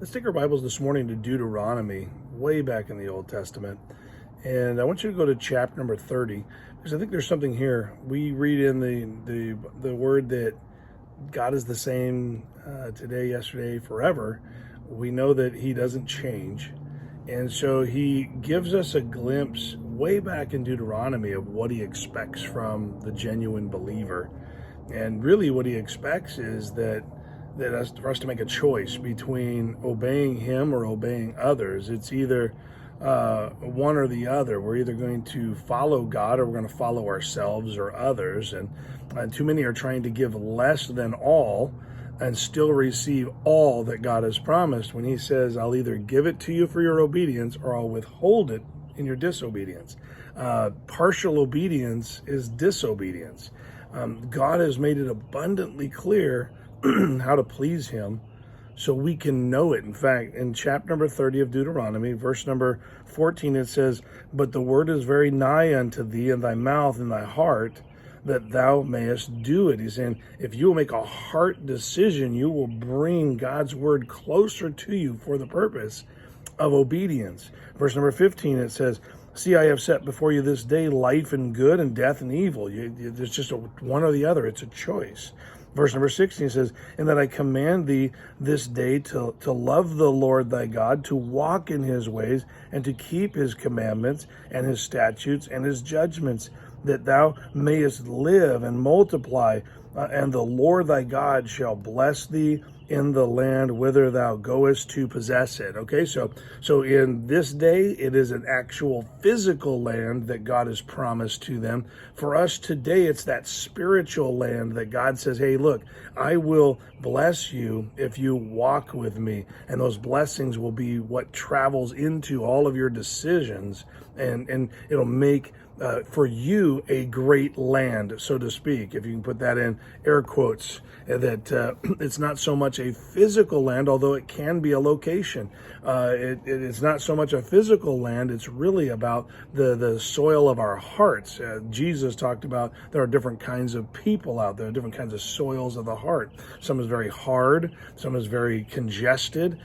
Let's take our Bibles this morning to Deuteronomy, way back in the Old Testament. And I want you to go to chapter number 30, because I think there's something here. We read in the word that God is the same today, yesterday, forever. We know that he doesn't change. And so he gives us a glimpse way back in Deuteronomy of what he expects from the genuine believer. And really what he expects is for us to make a choice between obeying him or obeying others. It's either one or the other. We're either going to follow God or we're going to follow ourselves or others. And too many are trying to give less than all and still receive all that God has promised when he says, I'll either give it to you for your obedience or I'll withhold it in your disobedience. Partial obedience is disobedience. God has made it abundantly clear how to please him so we can know it. In fact, in chapter number 30 of Deuteronomy, verse number 14, it says, but the word is very nigh unto thee, in thy mouth and thy heart, that thou mayest do it. He's saying, if you will make a heart decision, you will bring God's word closer to you for the purpose of obedience. Verse number 15, it says, see, I have set before you this day life and good and death and evil. There's just one or the other. It's a choice. Verse number 16 says, and that I command thee this day to love the Lord thy God, to walk in his ways, and to keep his commandments and his statutes and his judgments, that thou mayest live and multiply, and the Lord thy God shall bless thee in the land whither thou goest to possess it. Okay, so in this day, it is an actual physical land that God has promised to them. For us today, it's that spiritual land that God says, hey, look, I will bless you if you walk with me. And those blessings will be what travels into all of your decisions, and it'll make for you a great land, so to speak, if you can put that in air quotes, that it's not so much a physical land, although it can be a location. It's not so much a physical land, it's really about the soil of our hearts. Jesus talked about there are different kinds of people out there, different kinds of soils of the heart. Some is very hard, some is very congested,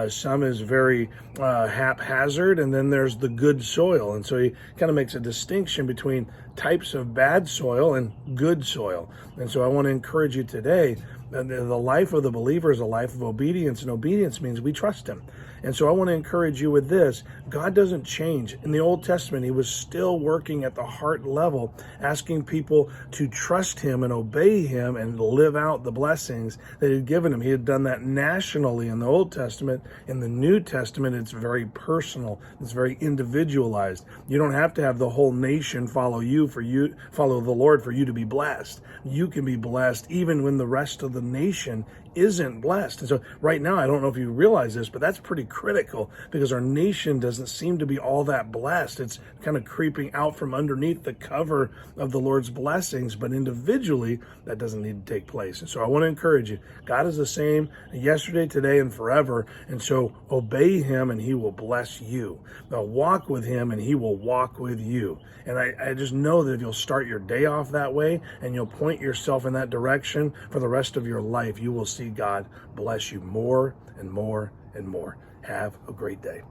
some is very haphazard, and then there's the good soil. And so he kind of makes a distinction between types of bad soil and good soil. And so I want to encourage you today, the life of the believer is a life of obedience, and obedience means we trust him. And so I want to encourage you with this. God doesn't change. In the Old Testament, he was still working at the heart level, asking people to trust him and obey him and live out the blessings that he'd given him. He had done that nationally in the Old Testament. In the New Testament, it's very personal. It's very individualized. You don't have to have the whole nation follow the Lord for you to be blessed. You can be blessed even when the rest of the nation isn't blessed. And so right now, I don't know if you realize this, but that's pretty critical, because our nation doesn't seem to be all that blessed. It's kind of creeping out from underneath the cover of the Lord's blessings, but individually, that doesn't need to take place. And so I want to encourage you, God is the same yesterday, today, and forever. And so obey him and he will bless you. Now walk with him and he will walk with you. And I just know that if you'll start your day off that way and you'll point yourself in that direction for the rest of your life, you will see God bless you more and more and more. Have a great day.